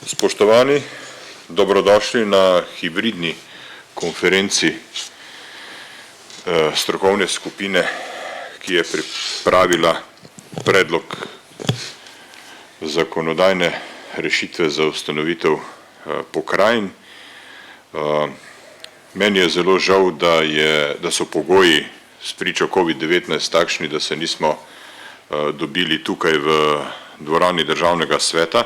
Spoštovani, dobrodošli na hibridni konferenci strokovne skupine, ki je pripravila predlog zakonodajne rešitve za ustanovitev pokrajin. Meni je zelo žal, da so pogoji spričo COVID-19 takšni, da se nismo dobili tukaj v dvorani Državnega sveta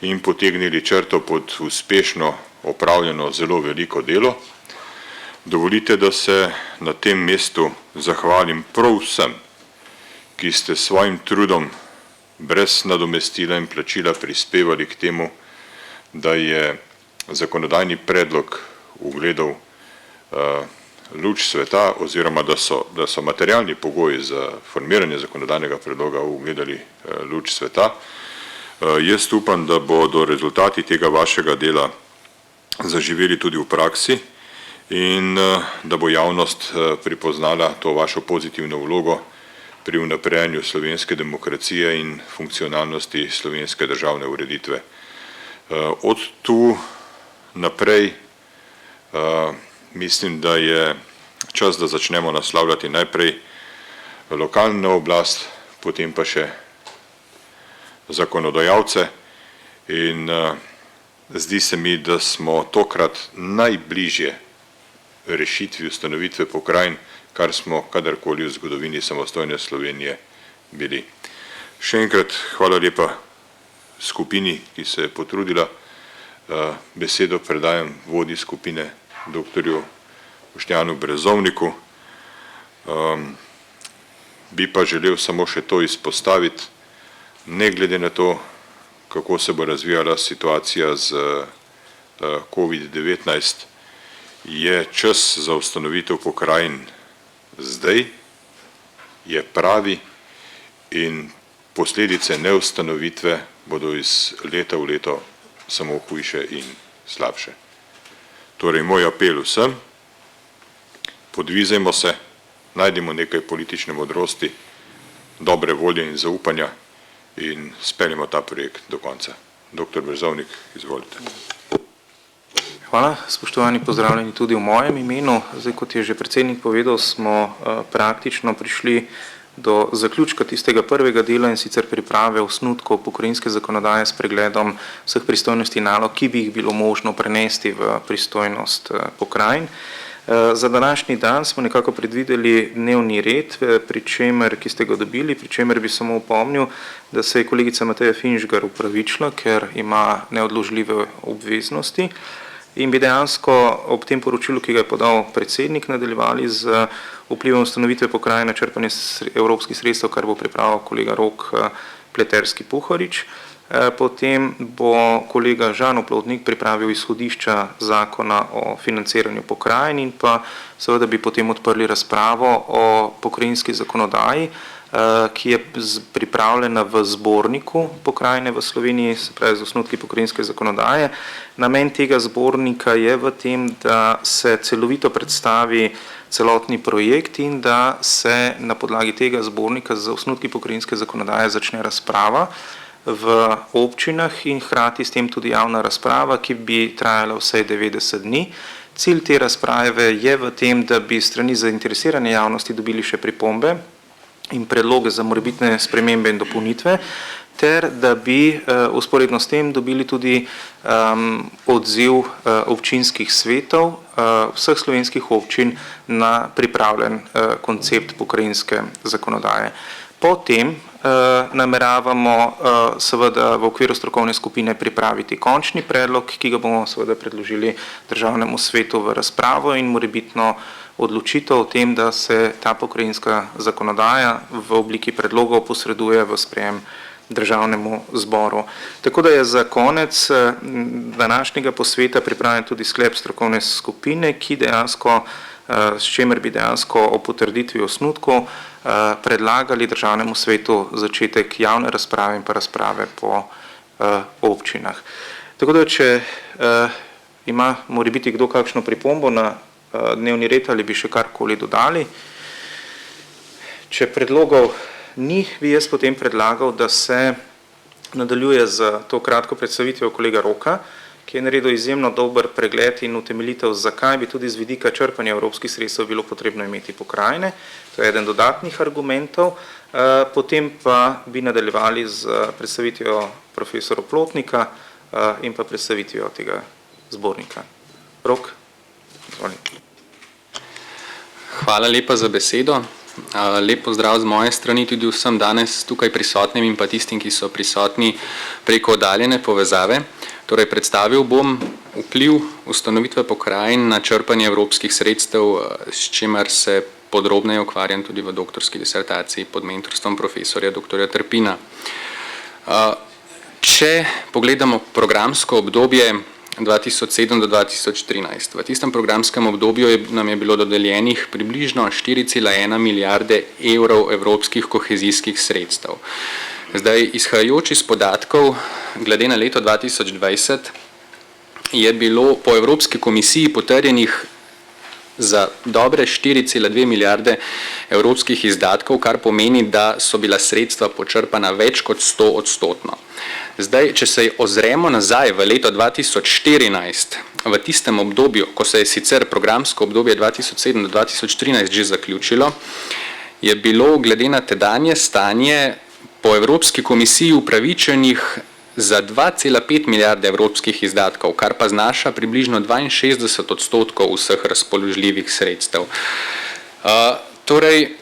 in potegnili črto pod uspešno opravljeno zelo veliko delo. Dovolite, da se na tem mestu zahvalim prav vsem, ki ste svojim trudom brez nadomestila in plačila prispevali k temu, da je zakonodajni predlog ugledal luč sveta oziroma da so materialni pogoji za formiranje zakonodajnega predloga ugledali luč sveta. Jaz upam, da bodo rezultati tega vašega dela zaživeli tudi v praksi in da bo javnost pripoznala to vašo pozitivno vlogo pri vnaprejanju slovenske demokracije in funkcionalnosti slovenske državne ureditve. Od tu naprej mislim, da je čas, da začnemo naslavljati najprej lokalno oblast, potem pa še zakonodajalce in zdi se mi, da smo tokrat najbližje rešitvi ustanovitve pokrajin, kar smo kadarkoli v zgodovini samostojne Slovenije bili. Še enkrat hvala lepa skupini, ki se je potrudila. Besedo predajam vodji skupine doktorju Boštjanu Brezovniku. Bi pa želel samo še to izpostaviti, ne glede na to, kako se bo razvijala situacija z COVID-19, je čas za ustanovitev pokrajin zdaj, je pravi in posledice neustanovitve bodo iz leta v leto samo hujše in slabše. Torej, moj apel vsem, podvizajmo se, najdimo nekaj politične modrosti, dobre volje in zaupanja in speljemo ta projekt do konca. Doktor Brezovnik, izvolite. Hvala, spoštovani, pozdravljeni tudi v mojem imenu. Zdaj, kot je že predsednik povedal, smo praktično prišli do zaključka tistega prvega dela in sicer priprave osnutkov pokrajinske zakonodaje s pregledom vseh pristojnosti nalog, ki bi jih bilo možno prenesti v pristojnost pokrajin. Za današnji dan smo nekako predvideli dnevni red, ki ste ga dobili, pri čemer bi samo upomnil, da se je kolegica Mateja Finžgar upravičila, ker ima neodložljive obveznosti in bi dejansko ob tem poročilu, ki ga je podal predsednik, nadaljevali z vplivom ustanovitve pokrajin na črpanje evropskih sredstev, kar bo pripravil kolega Rok Pleterski-Puhorič. Potem bo kolega Žan Oplotnik pripravil izhodišča zakona o financiranju pokrajin in pa seveda bi potem odprli razpravo o pokrajinski zakonodaji, ki je pripravljena v zborniku pokrajine v Sloveniji, se pravi z osnutki pokrajinske zakonodaje. Namen tega zbornika je v tem, da se celovito predstavi celotni projekt in da se na podlagi tega zbornika z osnutki pokrajinske zakonodaje začne razprava v občinah in hkrati s tem tudi javna razprava, ki bi trajala vsaj 90 dni. Cilj te razprave je v tem, da bi strani zainteresirane javnosti dobili še pripombe in predloge za morebitne spremembe in dopolnitve, ter da bi vzporedno s tem dobili tudi odziv občinskih svetov vseh slovenskih občin na pripravljen koncept pokrajinske zakonodaje. Potem nameravamo seveda v okviru strokovne skupine pripraviti končni predlog, ki ga bomo seveda predložili Državnemu svetu v razpravo in morebitno odločitev o tem, da se ta pokrajinska zakonodaja v obliki predlogov posreduje v sprejem Državnemu zboru. Tako da je za konec današnjega posveta pripravljen tudi sklep strokovne skupine, s čemer bi dejansko o potrditvi osnutkov predlagali Državnemu svetu začetek javne razprave in pa razprave po občinah. Tako da, če ima morebiti kdo kakšno pripombo na dnevni red ali bi še karkoli dodali. Če predlogov ni, bi jaz potem predlagal, da se nadaljuje z to kratko predstavitvijo kolega Roka, ki je naredil izjemno dober pregled in utemeljitev, zakaj bi tudi z vidika črpanja evropskih sredstev bilo potrebno imeti pokrajine. To je eden dodatnih argumentov. Potem pa bi nadaljevali z predstavitvijo profesora Plotnika in pa predstavitvijo tega zbornika. Rok, izvolite. Hvala lepa za besedo. Lep pozdrav z moje strani tudi vsem danes tukaj prisotnim in pa tistim, ki so prisotni preko oddaljene povezave. Torej, predstavil bom vpliv ustanovitve pokrajin na črpanje evropskih sredstev, s čimer se podrobneje ukvarjam tudi v doktorski disertaciji pod mentorstvom profesorja dr. Trpina. Če pogledamo programsko obdobje 2007 do 2013. V tistem programskem obdobju nam je bilo dodeljenih približno 4,1 milijarde evrov evropskih kohezijskih sredstev. Zdaj, izhajajoč iz podatkov, glede na leto 2020, je bilo po Evropski komisiji potrjenih za dobre 4,2 milijarde evropskih izdatkov, kar pomeni, da so bila sredstva počrpana več kot 100%. Zdaj, če se ozremo nazaj v leto 2014, v tistem obdobju, ko se je sicer programsko obdobje 2007 do 2013 že zaključilo, je bilo glede na tedanje stanje po Evropski komisiji upravičenih za 2,5 milijarde evropskih izdatkov, kar pa znaša približno 62% vseh razpoložljivih sredstev. Torej,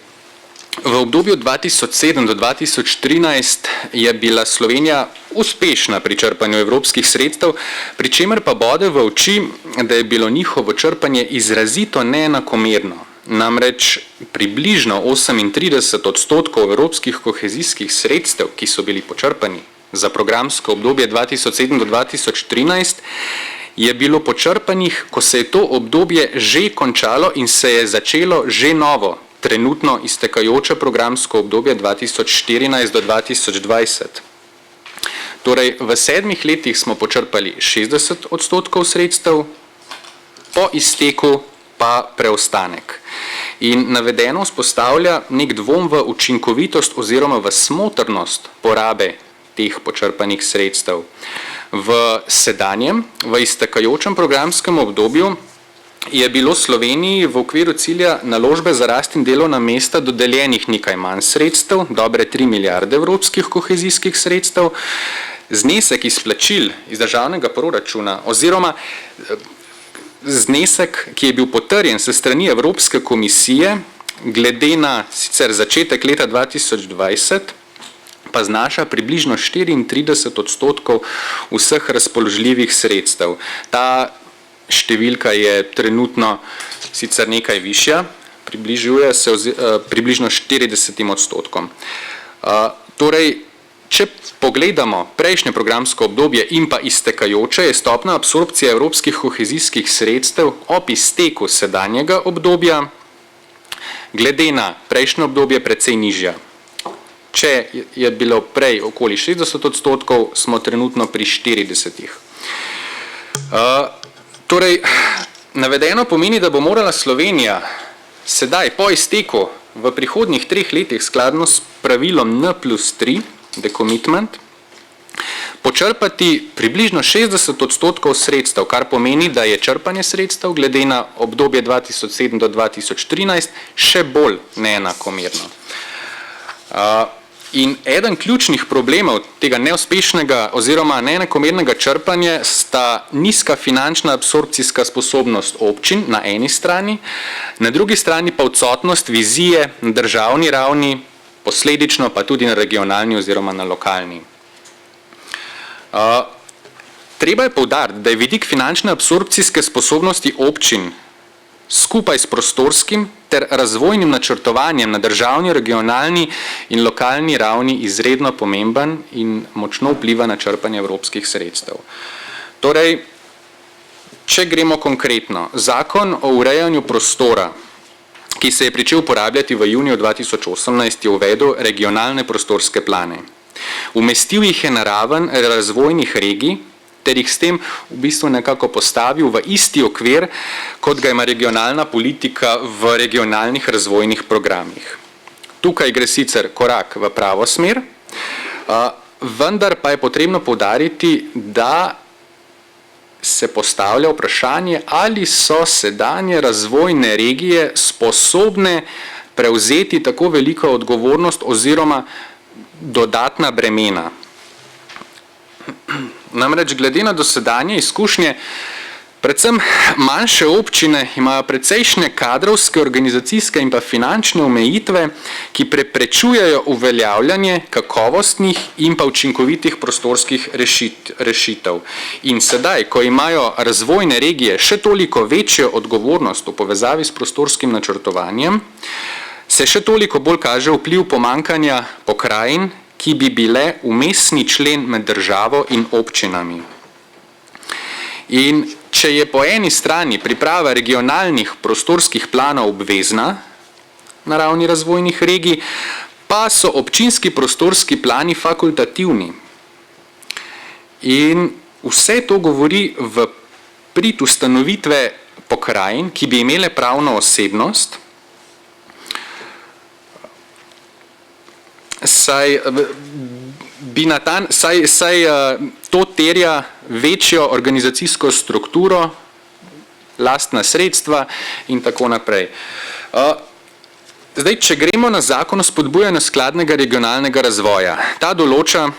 v obdobju 2007 do 2013 je bila Slovenija uspešna pri črpanju evropskih sredstev, pri čemer pa bode v oči, da je bilo njihovo črpanje izrazito neenakomerno. Namreč približno 38% evropskih kohezijskih sredstev, ki so bili počrpani za programsko obdobje 2007 do 2013, je bilo počrpanih, ko se je to obdobje že končalo in se je začelo že novo, trenutno iztekajoče programsko obdobje 2014 do 2020. Torej, v 7 letih smo počrpali 60% sredstev, po izteku pa preostanek. In navedeno vzpostavlja nek dvom v učinkovitost oziroma v smotrnost porabe teh počrpanih sredstev. V sedanjem, v iztekajočem programskem obdobju je bilo Sloveniji v okviru cilja naložbe za rast in delovna mesta dodeljenih nekaj manj sredstev, dobre 3 milijarde evropskih kohezijskih sredstev, znesek izplačil iz državnega proračuna oziroma znesek, ki je bil potrjen se strani Evropske komisije, glede na sicer začetek leta 2020, pa znaša približno 34% vseh razpoložljivih sredstev. Ta številka je trenutno sicer nekaj višja, približuje se približno 40%. Torej, če pogledamo prejšnje programsko obdobje in pa iztekajoče, je stopna absorpcije evropskih kohezijskih sredstev ob izteku sedanjega obdobja glede na prejšnje obdobje precej nižja. Če je bilo prej okoli 60%, smo trenutno pri 40%. Torej, navedeno pomeni, da bo morala Slovenija sedaj po izteku v prihodnjih 3 letih skladno s pravilom N+3, decommitment, počrpati približno 60% sredstev, kar pomeni, da je črpanje sredstev glede na obdobje 2007 do 2013 še bolj neenakomerno. In eden ključnih problemov tega neuspešnega oziroma neenakomernega črpanja sta nizka finančna absorpcijska sposobnost občin na eni strani, na drugi strani pa odsotnost vizije na državni ravni, posledično pa tudi na regionalni oziroma na lokalni. Treba je poudariti, da je vidik finančne absorpcijske sposobnosti občin skupaj s prostorskim ter razvojnim načrtovanjem na državni, regionalni in lokalni ravni izredno pomemben in močno vpliva na črpanje evropskih sredstev. Torej, če gremo konkretno, Zakon o urejanju prostora, ki se je pričel uporabljati v juniju 2018, je uvedel regionalne prostorske plane. Umestil jih je na raven razvojnih regij, ter jih s tem v bistvu nekako postavil v isti okvir, kot ga ima regionalna politika v regionalnih razvojnih programih. Tukaj gre sicer korak v pravo smer, vendar pa je potrebno poudariti, da se postavlja vprašanje, ali so sedanje razvojne regije sposobne prevzeti tako veliko odgovornost oziroma dodatna bremena. Namreč glede na dosedanje izkušnje, predvsem manjše občine imajo precejšnje kadrovske, organizacijske in pa finančne omejitve, ki preprečujejo uveljavljanje kakovostnih in pa učinkovitih prostorskih rešitev. In sedaj, ko imajo razvojne regije še toliko večjo odgovornost v povezavi s prostorskim načrtovanjem, se še toliko bolj kaže vpliv pomanjkanja pokrajin, ki bi bile vmesni člen med državo in občinami. In če je po eni strani priprava regionalnih prostorskih planov obvezna na ravni razvojnih regij, pa so občinski prostorski plani fakultativni. In vse to govori v prid ustanovitve pokrajin, ki bi imele pravno osebnost, saj to terja večjo organizacijsko strukturo, lastna sredstva in tako naprej. Zdaj, če gremo na zakon o spodbujanju skladnega regionalnega razvoja, ta določa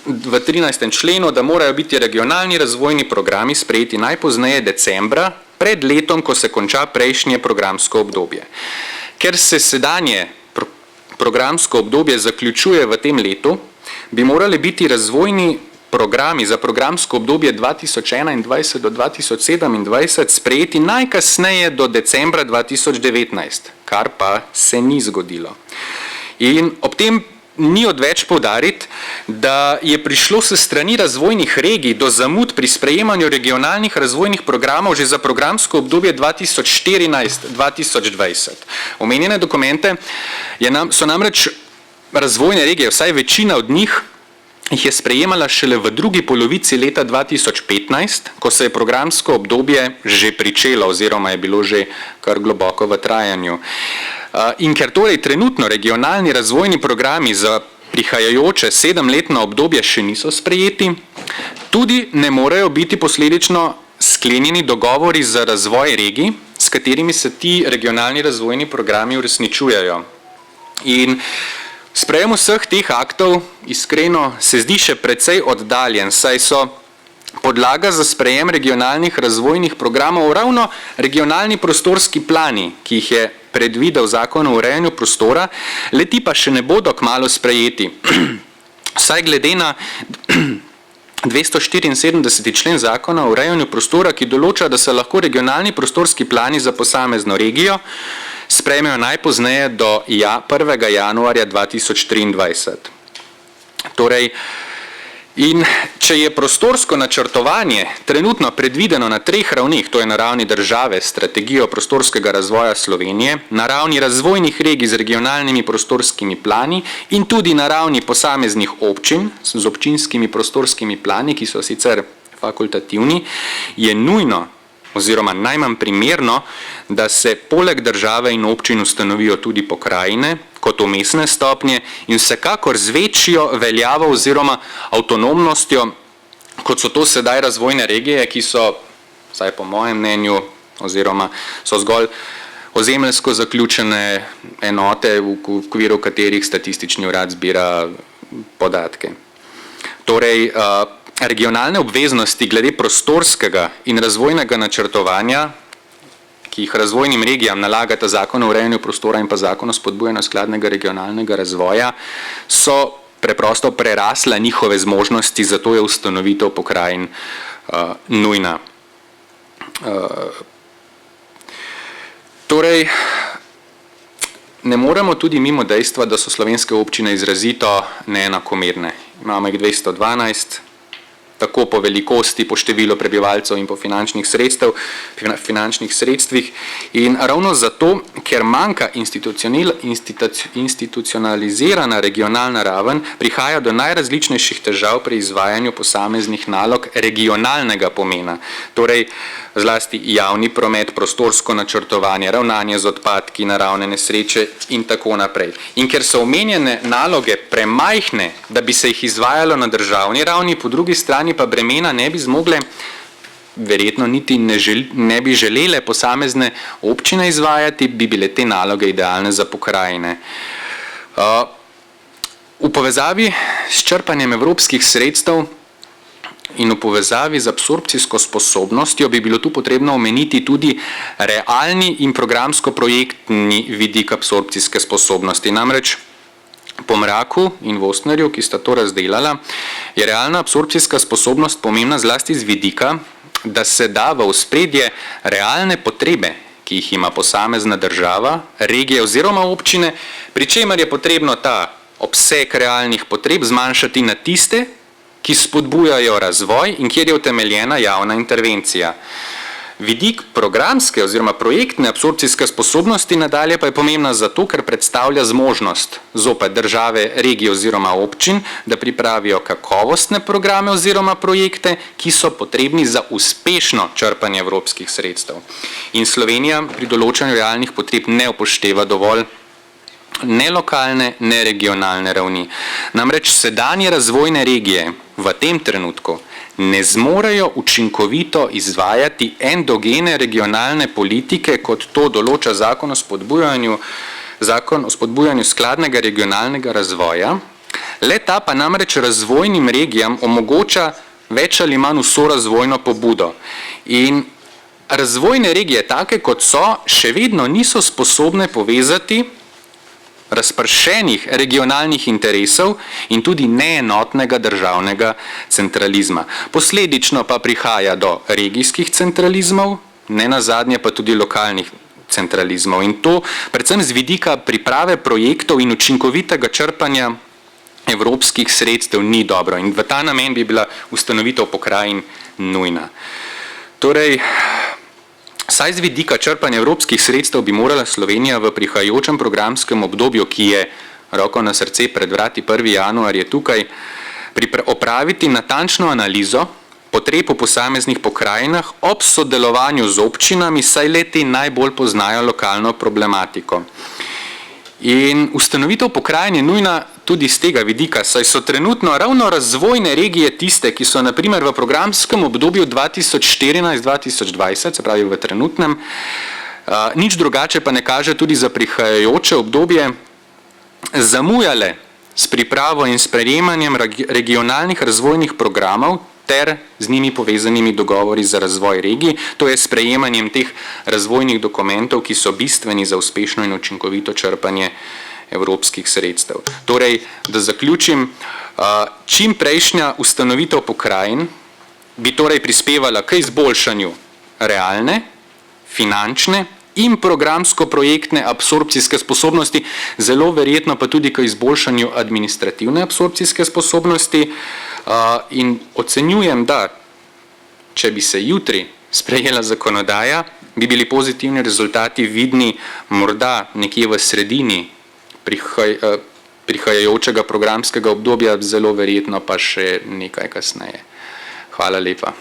v 13. členu, da morajo biti regionalni razvojni programi sprejeti najpozneje decembra, pred letom, ko se konča prejšnje programsko obdobje. Ker se sedanje programsko obdobje zaključuje v tem letu, bi morali biti razvojni programi za programsko obdobje 2021 do 2027 sprejeti najkasneje do decembra 2019, kar pa se ni zgodilo. In ob tem ni odveč poudariti, da je prišlo s strani razvojnih regij do zamud pri sprejemanju regionalnih razvojnih programov že za programsko obdobje 2014-2020. Omenjene dokumente so namreč razvojne regije, vsaj večina od njih, jih je sprejemala šele v drugi polovici leta 2015, ko se je programsko obdobje že pričelo oziroma je bilo že kar globoko v trajanju. In ker torej trenutno regionalni razvojni programi za prihajajoče 7-letno obdobje še niso sprejeti, tudi ne morejo biti posledično sklenjeni dogovori za razvoj regij, s katerimi se ti regionalni razvojni programi uresničujejo. In sprejem vseh teh aktov iskreno se zdi še precej oddaljen, saj so podlaga za sprejem regionalnih razvojnih programov ravno regionalni prostorski plani, ki jih je predvidel zakon o urejanju prostora, le-ti pa še ne bodo kmalu sprejeti. Saj glede na 274. člen zakona o urejanju prostora, ki določa, da se lahko regionalni prostorski plani za posamezno regijo sprejmejo najpozneje do 1. januarja 2023. Torej, in če je prostorsko načrtovanje trenutno predvideno na 3 ravneh, to je na ravni države, strategijo prostorskega razvoja Slovenije, na ravni razvojnih regij z regionalnimi prostorskimi plani in tudi na ravni posameznih občin z občinskimi prostorskimi plani, ki so sicer fakultativni, je nujno oziroma najmanj primerno, da se poleg države in občin ustanovijo tudi pokrajine kot vmesne stopnje in vsekakor z večjo veljavo oziroma avtonomnostjo, kot so to sedaj razvojne regije, ki so, vsaj po mojem mnenju, oziroma so zgolj ozemeljsko zaključene enote, v okviru katerih statistični urad zbira podatke. Torej, regionalne obveznosti glede prostorskega in razvojnega načrtovanja, ki jih razvojnim regijam nalagata zakon o urejanju prostora in pa zakon o spodbujanju skladnega regionalnega razvoja, so preprosto prerasla njihove zmožnosti, zato je ustanovitev pokrajin nujna. Torej, ne moremo tudi mimo dejstva, da so slovenske občine izrazito neenakomerne. Imamo jih 212, tako po velikosti, po številu prebivalcev in po finančnih sredstvih. In ravno zato, ker manjka institucionalizirana regionalna raven, prihaja do najrazličnejših težav pri izvajanju posameznih nalog regionalnega pomena. Torej, zlasti javni promet, prostorsko načrtovanje, ravnanje z odpadki, naravne nesreče in tako naprej. In ker so omenjene naloge premajhne, da bi se jih izvajalo na državni ravni, po drugi strani pa bremena ne bi zmogle, verjetno niti ne bi želele posamezne občine izvajati, bi bile te naloge idealne za pokrajine. V povezavi s črpanjem evropskih sredstev in v povezavi z absorpcijsko sposobnostjo bi bilo tu potrebno omeniti tudi realni in programsko-projektni vidik absorpcijske sposobnosti. Namreč po Mraku in Vostnerju, ki sta to razdelala, je realna absorpcijska sposobnost pomembna zlasti z vidika, da se da v ospredje realne potrebe, ki jih ima posamezna država, regije oziroma občine, pri čemer je potrebno ta obseg realnih potreb zmanjšati na tiste, ki spodbujajo razvoj in kjer je utemeljena javna intervencija. Vidik programske oziroma projektne absorpcijske sposobnosti nadalje pa je pomembna zato, ker predstavlja zmožnost zopet države, regije oziroma občin, da pripravijo kakovostne programe oziroma projekte, ki so potrebni za uspešno črpanje evropskih sredstev. In Slovenija pri določanju realnih potreb ne upošteva dovolj ne lokalne, ne regionalne ravni. Namreč sedanje razvojne regije v tem trenutku ne zmorejo učinkovito izvajati endogene regionalne politike, kot to določa Zakon o spodbujanju skladnega regionalnega razvoja. Le-ta pa namreč razvojnim regijam omogoča več ali manj vso razvojno pobudo. In razvojne regije, take kot so, še vedno niso sposobne povezati razpršenih regionalnih interesov in tudi neenotnega državnega centralizma. Posledično pa prihaja do regijskih centralizmov, ne nazadnje pa tudi lokalnih centralizmov. In to predvsem z vidika priprave projektov in učinkovitega črpanja evropskih sredstev ni dobro. In v ta namen bi bila ustanovitev pokrajin nujna. Torej, saj z vidika črpanja evropskih sredstev bi morala Slovenija v prihajajočem programskem obdobju, ki je roko na srce pred vrati 1. januar je tukaj, opraviti natančno analizo potreb v posameznih pokrajinah ob sodelovanju z občinami, saj le-te najbolj poznajo lokalno problematiko. In ustanovitev pokrajin je nujna tudi z tega vidika, saj so trenutno ravno razvojne regije tiste, ki so na primer v programskem obdobju 2014-2020, se pravi v trenutnem, nič drugače pa ne kaže tudi za prihajajoče obdobje, zamujale s pripravo in sprejemanjem regionalnih razvojnih programov ter z njimi povezanimi dogovori za razvoj regij, to je sprejemanjem teh razvojnih dokumentov, ki so bistveni za uspešno in učinkovito črpanje evropskih sredstev. Torej, da zaključim, čim prejšnja ustanovitev pokrajin bi torej prispevala k izboljšanju realne, finančne in programsko-projektne absorpcijske sposobnosti, zelo verjetno pa tudi k izboljšanju administrativne absorpcijske sposobnosti, in ocenjujem, da če bi se jutri sprejela zakonodaja, bi bili pozitivni rezultati vidni morda nekje v sredini prihajajočega programskega obdobja, zelo verjetno pa še nekaj kasneje. Hvala lepa.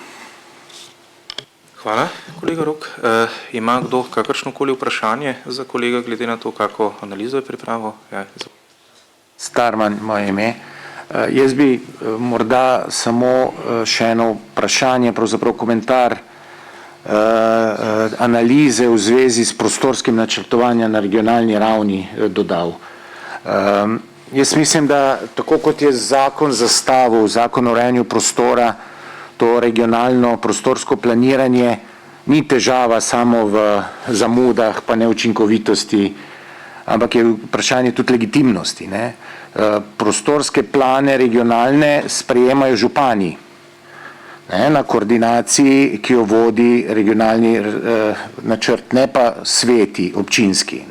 Hvala, kolega Rok. Ima kdo kakršnokoli vprašanje za kolega, glede na to, kako analizo je pripravil? Ja, Starman, moje ime. Jaz bi morda samo še eno vprašanje, pravzaprav komentar analize v zvezi s prostorskim načrtovanjem na regionalni ravni dodal. Jaz mislim, da tako kot je zakon zastavil, zakon o urejanju prostora, to regionalno prostorsko planiranje ni težava samo v zamudah pa neučinkovitosti, ampak je vprašanje tudi legitimnosti. Prostorske plane regionalne sprejemajo župani na koordinaciji, ki jo vodi regionalni načrt, ne pa sveti občinski.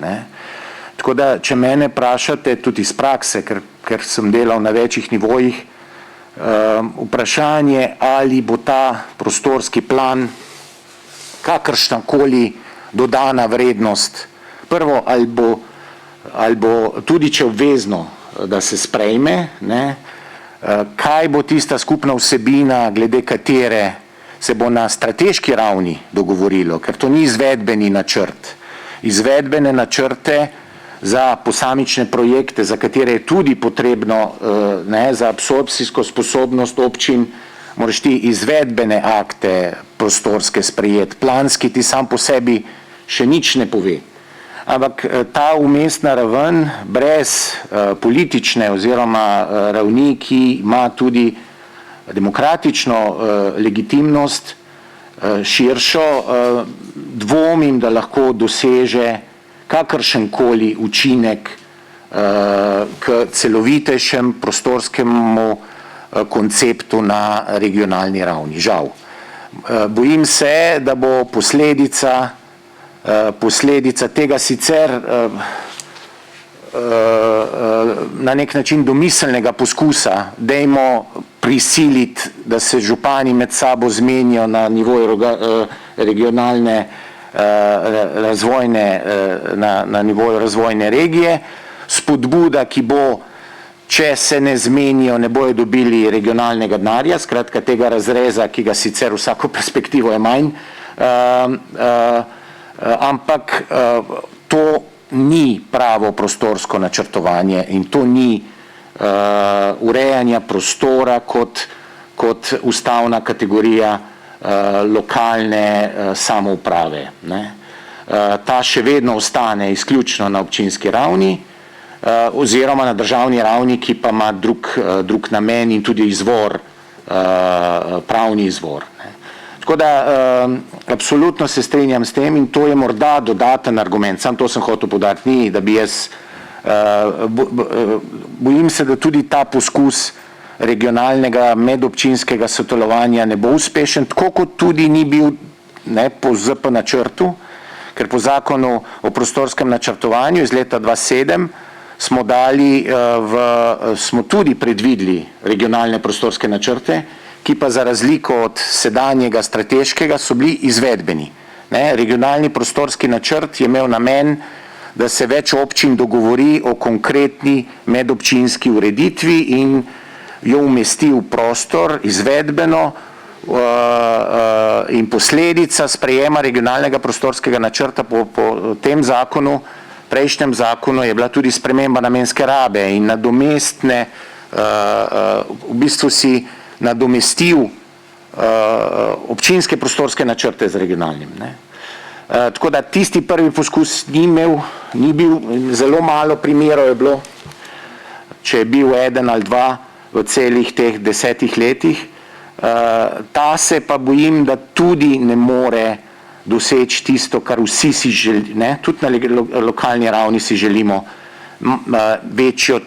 Tako da, če mene vprašate tudi iz prakse, ker sem delal na večjih nivojih, vprašanje, ali bo ta prostorski plan kakršnakoli dodana vrednost, prvo, ali bo tudi če obvezno, da se sprejme, kaj bo tista skupna vsebina, glede katere se bo na strateški ravni dogovorilo, ker to ni izvedbeni načrt. Izvedbene načrte za posamične projekte, za katere je tudi potrebno za absorpcijsko sposobnost občin, moraš ti izvedbene akte prostorske sprejeti, planski ti sam po sebi še nič ne pove. Ampak ta umestna raven brez politične oziroma ravni, ki ima tudi demokratično legitimnost, širšo, dvomim, da lahko doseže kakršenkoli učinek k celovitejšem prostorskemu konceptu na regionalni ravni. Žal. Bojim se, da bo posledica tega sicer na nek način domiselnega poskusa, dajmo prisiliti, da se župani med sabo zmenijo na nivoju regionalne razvojne, na nivoju razvojne regije, spodbuda, ki bo, če se ne zmenijo, ne bojo dobili regionalnega denarja, skratka tega razreza, ki ga sicer vsako perspektivo je manj, ampak to ni pravo prostorsko načrtovanje in to ni urejanja prostora kot ustavna kategorija lokalne samouprave. Ta še vedno ostane izključno na občinski ravni oziroma na državni ravni, ki pa ima drug namen in tudi izvor, pravni izvor. Tako da absolutno se strinjam s tem in to je morda dodaten argument, sam to sem hotel poudariti, ni, da bi jaz, bojim se, da tudi ta poskus regionalnega medobčinskega sodelovanja ne bo uspešen, tako kot tudi ni bil po ZP načrtu, ker po zakonu o prostorskem načrtovanju iz leta 2007 smo tudi predvideli regionalne prostorske načrte, ki pa za razliko od sedanjega strateškega so bili izvedbeni. Regionalni prostorski načrt je imel namen, da se več občin dogovori o konkretni medobčinski ureditvi in jo umesti v prostor izvedbeno in posledica sprejema regionalnega prostorskega načrta po tem zakonu, prejšnjem zakonu je bila tudi sprememba namenske rabe in nadomestne, v bistvu si nadomestil občinske prostorske načrte z regionalnim. Tako da tisti prvi poskus ni bil, zelo malo primerov je bilo, če je bil eden ali dva v celih teh 10 letih. Ta se pa bojim, da tudi ne more doseči tisto, kar vsi si želimo, tudi na lokalni ravni si želimo večjo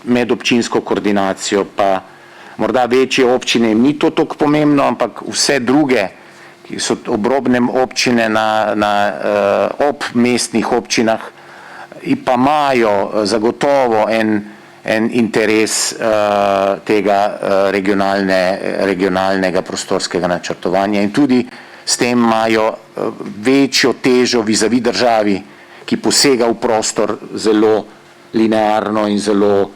medobčinsko koordinacijo, pa morda večje občine jim ni to toliko pomembno, ampak vse druge, ki so obrobne občine ob mestnih občinah, pa imajo zagotovo en interes tega regionalnega prostorskega načrtovanja in tudi s tem imajo večjo težo vizavi državi, ki posega v prostor zelo linearno in zelo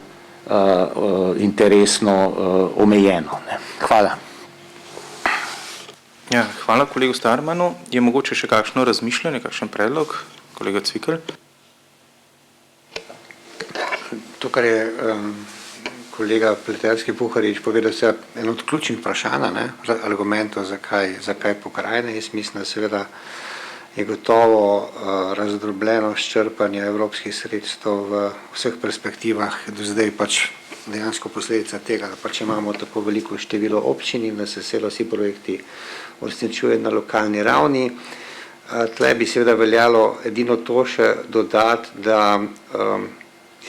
interesno omejeno. Hvala. Ja, hvala kolegu Starmanu. Je mogoče še kakšno razmišljanje, kakšen predlog? Kolega Cvikl. To, kar je kolega Pleterski-Puharič povedal, se eno od ključnih vprašanj, argumentov, zakaj pokrajine. Jaz mislim, da seveda je gotovo razdrobljenost črpanja evropskih sredstev v vseh perspektivah do zdaj pač dejansko posledica tega, da pač imamo tako veliko število občin in da se vsi projekti uresničujejo na lokalni ravni. Tle bi seveda veljalo edino to še dodati, da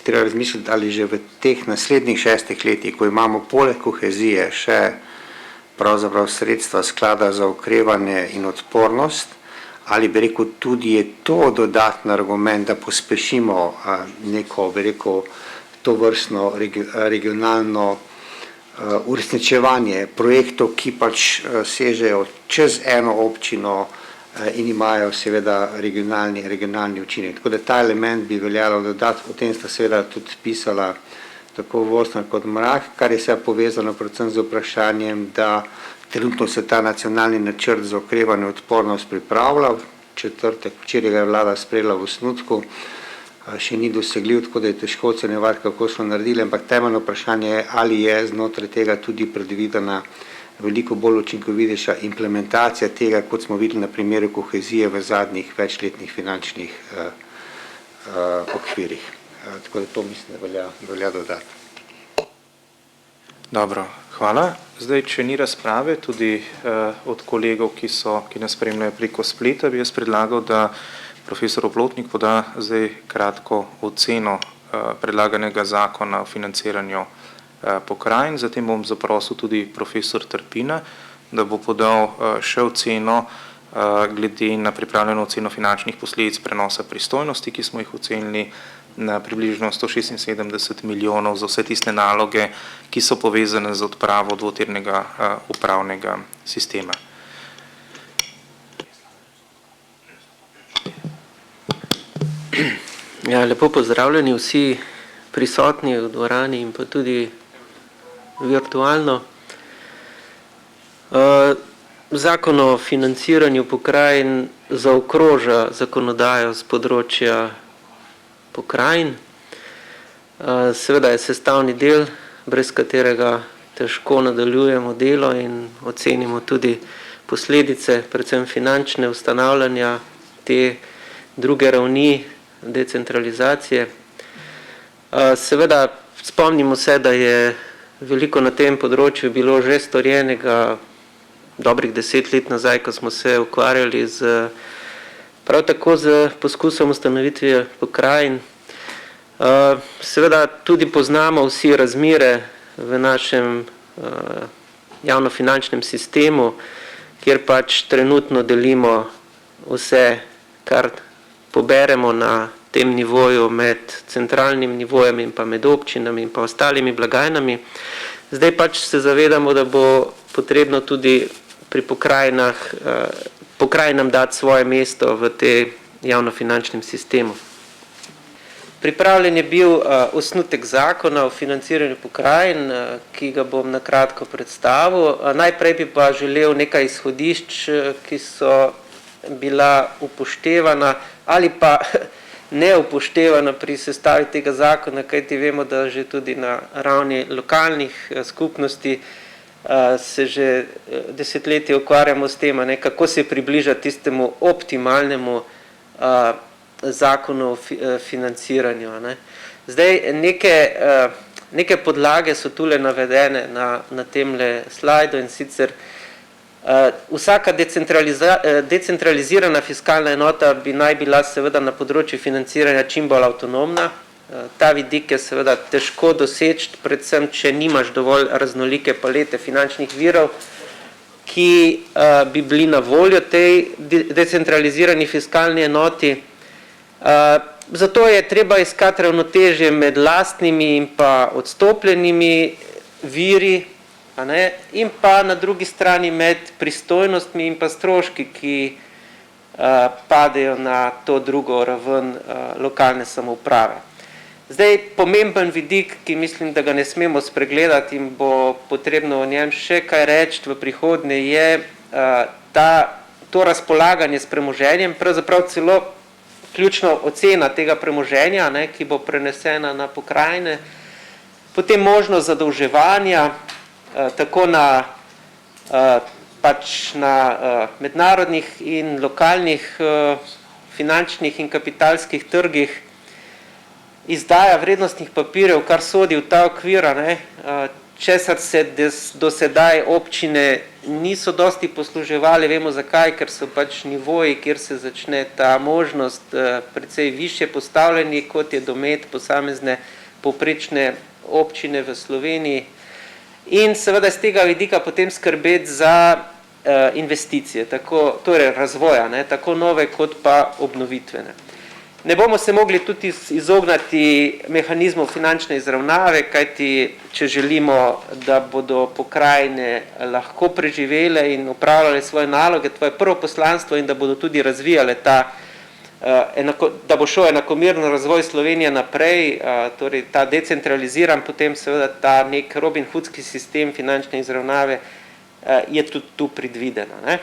treba razmišljati, ali že v teh naslednjih 6 letih, ko imamo poleg kohezije še pravzaprav sredstva sklada za okrevanje in odpornost, ali bi rekel tudi je to dodatni argument, da pospešimo neko, bi rekel, to vrstno regionalno uresničevanje projektov, ki pač sežejo čez eno občino in imajo seveda regionalni učinek. Tako da ta element bi veljalo dodati, o tem sta seveda tudi pisala tako Vošner kot Mrak, kar je seveda povezano predvsem z vprašanjem, da Trenutno se ta nacionalni načrt za okrevanje in odpornost pripravlja, četrtek, včeraj ga je vlada sprejela v osnutku, še ni dosegljiv, tako da je težko ocenjevati, kako smo naredili, ampak temeljno vprašanje je, ali je znotraj tega tudi predvidena veliko bolj učinkovitejša implementacija tega, kot smo videli na primeru kohezije v zadnjih večletnih finančnih okvirih. Tako da to mislim, da velja dodati. Dobro, hvala. Zdaj, če ni razprave, tudi od kolegov, ki nas spremljajo preko spleta, bi jaz predlagal, da profesor Oplotnik poda zdaj kratko oceno predlaganega zakona o financiranju pokrajin. Zatem bom zaprosil tudi profesor Trpina, da bo podal še oceno glede na pripravljeno oceno finančnih posledic prenosa pristojnosti, ki smo jih ocenili na približno 176 milijonov za vse tiste naloge, ki so povezane z odpravo dvotirnega upravnega sistema. Ja, lepo pozdravljeni vsi prisotni v dvorani in pa tudi virtualno. Zakon o financiranju pokrajin zaokroža zakonodajo z področja pokrajin. Seveda je sestavni del, brez katerega težko nadaljujemo delo in ocenimo tudi posledice, predvsem finančne ustanavljanja te druge ravni decentralizacije. Seveda spomnimo se, da je veliko na tem področju bilo že storjenega dobrih 10 let nazaj, ko smo se ukvarjali prav tako z poskusom ustanovitve pokrajin. Seveda tudi poznamo vsi razmere v našem javnofinančnem sistemu, kjer pač trenutno delimo vse, kar poberemo na tem nivoju med centralnim nivojem in pa med občinami in pa ostalimi blagajnami. Zdaj pač se zavedamo, da bo potrebno tudi pri pokrajinam dati svoje mesto v tem javnofinančnem sistemu. Pripravljen je bil osnutek zakona o financiranju pokrajin, ki ga bom na kratko predstavil. Najprej bi pa želel nekaj izhodišč, ki so bila upoštevana ali pa neupoštevana pri sestavi tega zakona, kajti vemo, da že tudi na ravni lokalnih skupnosti se že desetletje ukvarjamo s tem, kako se približati tistemu optimalnemu zakonu o financiranju. Zdaj, neke podlage so tule navedene na temle slajdu, in sicer vsaka decentralizirana fiskalna enota bi naj bila seveda na področju financiranja čim bolj avtonomna. Ta vidik je seveda težko doseči, predvsem, če nimaš dovolj raznolike palete finančnih virov, ki bi bili na voljo tej decentralizirani fiskalni enoti. Zato je treba iskati ravnotežje med lastnimi in pa odstopljenimi viri, in pa na drugi strani med pristojnostmi in pa stroški, ki padejo na to drugo raven lokalne samouprave. Zdaj, pomemben vidik, ki mislim, da ga ne smemo spregledati in bo potrebno o njem še kaj reči v prihodnje, je to razpolaganje s premoženjem, pravzaprav celo ključno ocena tega premoženja, ki bo prenesena na pokrajine, potem možnost zadolževanja, tako na mednarodnih in lokalnih finančnih in kapitalskih trgih, izdaja vrednostnih papirjev, kar sodi v ta okvir, česar se do sedaj občine niso dosti posluževali, vemo zakaj, ker so pač nivoji, kjer se začne ta možnost precej višje postavljeni, kot je domet posamezne povprečne občine v Sloveniji. In seveda z tega vidika potem skrbeti za investicije, torej razvoja, tako nove kot pa obnovitvene. Ne bomo se mogli tudi izognati mehanizmov finančne izravnave, kajti če želimo, da bodo pokrajine lahko preživele in upravljale svoje naloge, to je prvo poslanstvo, in da bodo tudi razvijale da bo šel enakomeren razvoj Slovenije naprej, torej ta decentraliziran, potem seveda ta nek Robin Hoodski sistem finančne izravnave je tudi tu predvidena. Ne.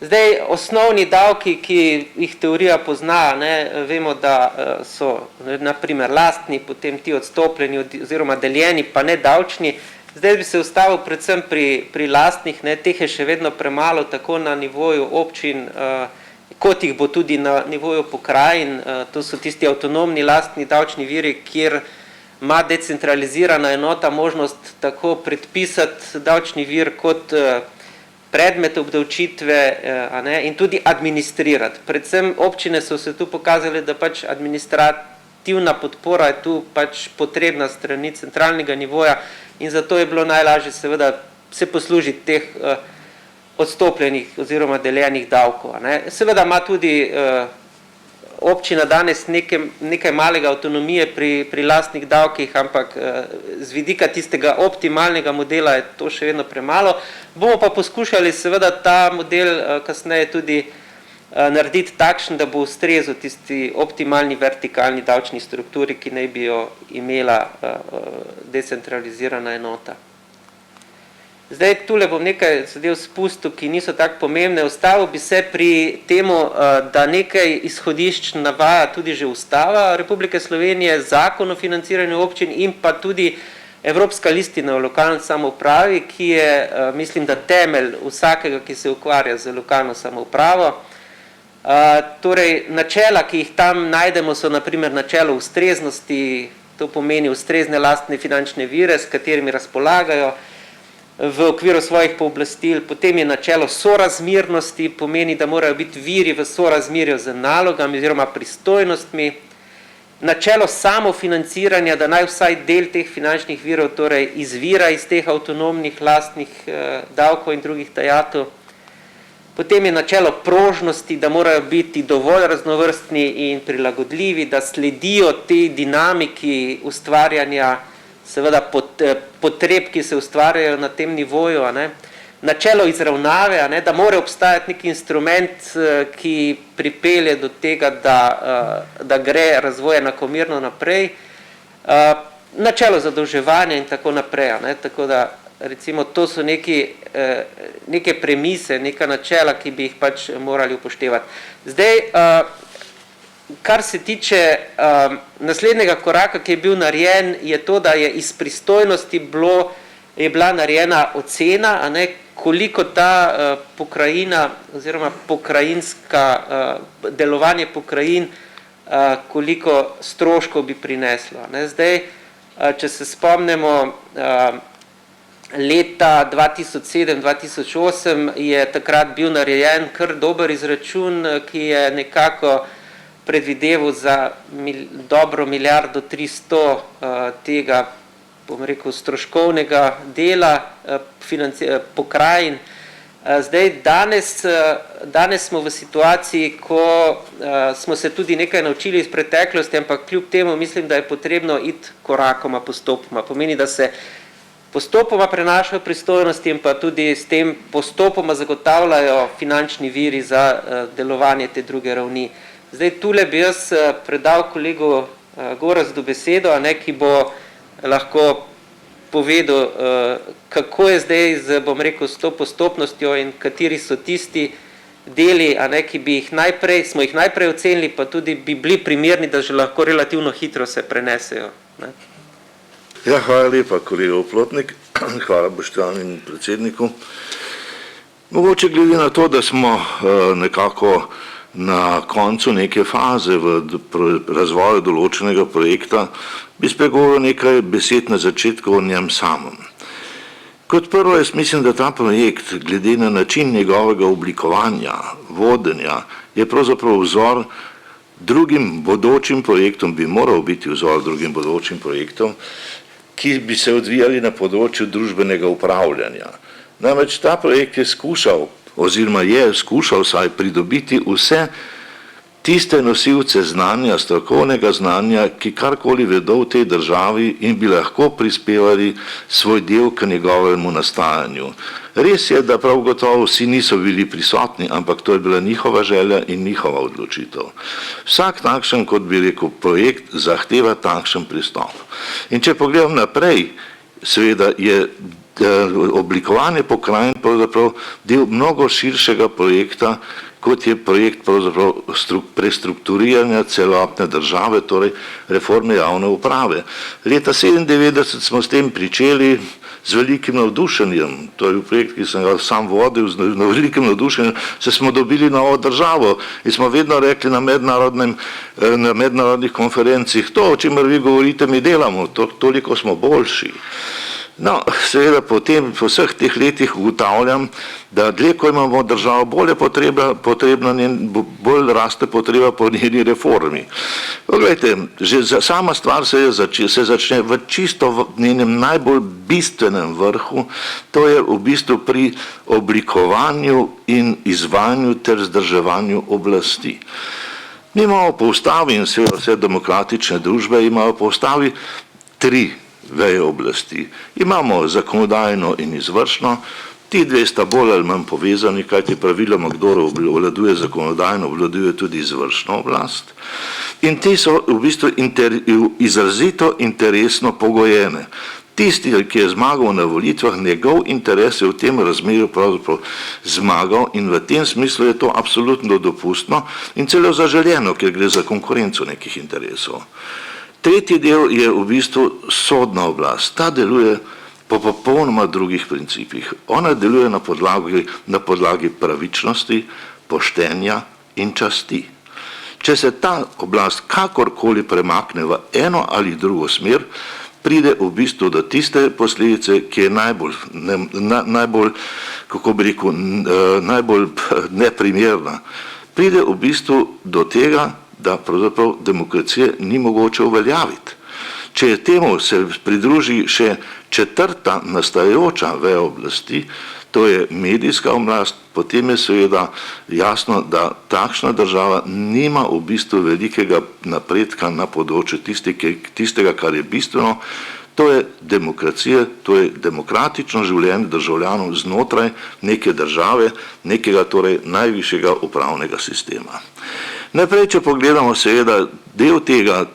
Zdaj, osnovni davki, ki jih teorija pozna, ne, vemo, da so naprimer lastni, potem ti odstopljeni oziroma deljeni, pa ne davčni. Zdaj bi se ustavil predvsem pri lastnih, ne, teh je še vedno premalo, tako na nivoju občin, kot jih bo tudi na nivoju pokrajin. To so tisti avtonomni lastni davčni viri, kjer ima decentralizirana enota možnost tako predpisati davčni vir kot predmet obdavčitve in tudi administrirati. Predvsem občine so se tu pokazali, da pač administrativna podpora je tu pač potrebna strani centralnega nivoja in zato je bilo najlažje seveda se poslužiti teh odstopljenih oziroma deljenih davkov. Seveda ima tudi občina danes nekaj malega avtonomije pri lastnih davkih, ampak z vidika tistega optimalnega modela je to še vedno premalo. Bomo pa poskušali seveda ta model kasneje tudi narediti takšen, da bo ustrezal tisti optimalni vertikalni davčni strukturi, ki naj bi jo imela decentralizirana enota. Zdaj, tule bom nekaj zadev spustil, ki niso tako pomembne. Ustavil bi se pri temu, da nekaj izhodišč navaja tudi že Ustava Republike Slovenije, Zakon o financiranju občin in pa tudi Evropska listina o lokalni samoupravi, ki je, mislim, da temelj vsakega, ki se ukvarja z lokalno samoupravo. Torej, načela, ki jih tam najdemo, so naprimer načelo ustreznosti, to pomeni ustrezne lastne finančne vire, s katerimi razpolagajo v okviru svojih pooblastil. Potem je načelo sorazmernosti, pomeni, da morajo biti viri v sorazmerju z nalogami oziroma pristojnostmi. Načelo samofinanciranja, da naj vsaj del teh finančnih virov torej izvira iz teh avtonomnih lastnih davkov in drugih dajatev. Potem je načelo prožnosti, da morajo biti dovolj raznovrstni in prilagodljivi, da sledijo tej dinamiki ustvarjanja seveda potreb, ki se ustvarjajo na tem nivoju. Načelo izravnave, da mora obstajati neki instrument, ki pripelje do tega, da gre razvoj enakomerno naprej. Načelo zadolževanja in tako naprej. Tako da recimo to so neke premise, neka načela, ki bi jih pač morali upoštevati. Zdaj, kar se tiče naslednjega koraka, ki je bil narejen, je to, da je iz pristojnosti je bila narejena ocena, koliko ta pokrajina oziroma pokrajinska delovanje pokrajin, koliko stroškov bi prineslo. Zdaj, če se spomnimo, leta 2007-2008 je takrat bil narejen kar dober izračun, ki je nekako predvideval za dobro 1,3 tega, bom rekel, stroškovnega dela pokrajin. Zdaj, danes smo v situaciji, ko smo se tudi nekaj naučili iz preteklosti, ampak kljub temu mislim, da je potrebno iti korakoma, postopoma. Pomeni, da se postopoma prenašajo pristojnosti in pa tudi s tem postopoma zagotavljajo finančni viri za delovanje te druge ravni. Zdaj, tule bi jaz predal kolegu Gorazdu besedo, ki bo lahko povedal, kako je zdaj z, bom rekel, s to postopnostjo in kateri so tisti deli, ki bi smo jih najprej ocenili, pa tudi bi bili primerni, da že lahko relativno hitro se prenesejo. Ja, hvala lepa, kolega Oplotnik, hvala Boštjanu predsedniku. Mogoče glede na to, da smo nekako na koncu neke faze v razvoju določenega projekta, bi spregovoril nekaj besed na začetku o njem samem. Kot prvo, jaz mislim, da ta projekt, glede na način njegovega oblikovanja, vodenja, je pravzaprav vzor drugim bodočim projektom, bi moral biti vzor drugim bodočim projektom, ki bi se odvijali na področju družbenega upravljanja. Namreč ta projekt je skušal, oziroma je skušal vsaj pridobiti vse tiste nosilce znanja, strokovnega znanja, ki karkoli vedo v tej državi in bi lahko prispevali svoj del k njegovemu nastajanju. Res je, da prav gotovo vsi niso bili prisotni, ampak to je bila njihova želja in njihova odločitev. Vsak takšen, kot bi rekel, projekt zahteva takšen pristop. In če pogledam naprej, seveda je oblikovanje pokrajin pravzaprav del mnogo širšega projekta, kot je projekt pravzaprav prestrukturiranja celotne države, torej reforme javne uprave. Leta 1997 smo s tem pričeli z velikim navdušenjem, to je bil projekt, ki sem ga sam vodil, z velikim navdušenjem, se smo dobili novo državo in smo vedno rekli na mednarodnih konferencih, to, o čemer vi govorite, mi delamo, toliko smo boljši. No, seveda potem po vseh teh letih ugotavljam, da dlje, ko imamo državo, bolj raste potreba po njeni reformi. Poglejte, že sama stvar se začne v čisto v njenem najbolj bistvenem vrhu, to je v bistvu pri oblikovanju in izvajanju ter vzdrževanju oblasti. Mi imamo po ustavi in vse demokratične družbe imajo po ustavi 3 veje oblasti. Imamo zakonodajno in izvršno, ti dve sta bolj ali manj povezani, kajti praviloma kdor obvladuje zakonodajno, obvladuje tudi izvršno oblast. In te so v bistvu izrazito interesno pogojene. Tisti, ki je zmagal na volitvah, njegov interes je v tem razmerju pravzaprav zmagal in v tem smislu je to absolutno dopustno in celo zaželjeno, ker gre za konkurenco nekih interesov. Tretji del je v bistvu sodna oblast. Ta deluje po popolnoma drugih principih. Ona deluje na podlagi pravičnosti, poštenja in časti. Če se ta oblast kakorkoli premakne v eno ali drugo smer, pride v bistvu do tiste posledice, ki je najbolj, kako bi rekel, najbolj neprimerna. Pride v bistvu do tega, da pravzaprav demokracije ni mogoče uveljaviti. Če temu se pridruži še 4. nastajajoča veja oblasti, to je medijska oblast, potem je seveda jasno, da takšna država nima v bistvu velikega napredka na področju tistega, kar je bistveno, to je demokracija, to je demokratično življenje državljanov znotraj neke države, nekega torej najvišjega upravnega sistema. Najprej, če pogledamo seveda, del tega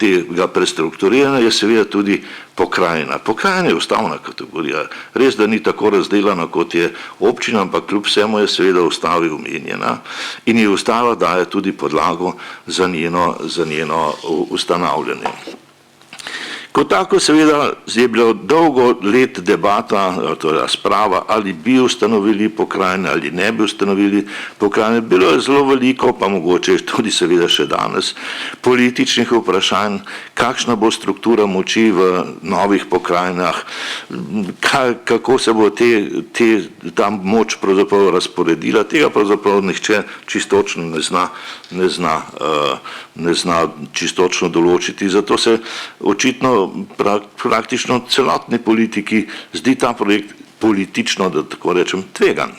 prestrukturiranja je seveda tudi pokrajina. Pokrajina je ustavna kategorija. Res, da ni tako razdelana, kot je občina, ampak kljub vsemu je seveda v ustavi omenjena in je ustava daje tudi podlago za njeno ustanavljanje. Kot tako seveda je bilo dolgo let debata, torej razprava, ali bi ustanovili pokrajine ali ne bi ustanovili pokrajine. Bilo je zelo veliko, pa mogoče tudi seveda še danes, političnih vprašanj, kakšna bo struktura moči v novih pokrajinah, kako se bo ta moč pravzaprav razporedila. Tega pravzaprav nihče čistočno ne zna čistočno določiti, zato se očitno praktično celotni politiki zdi ta projekt politično, da tako rečem, tvegan.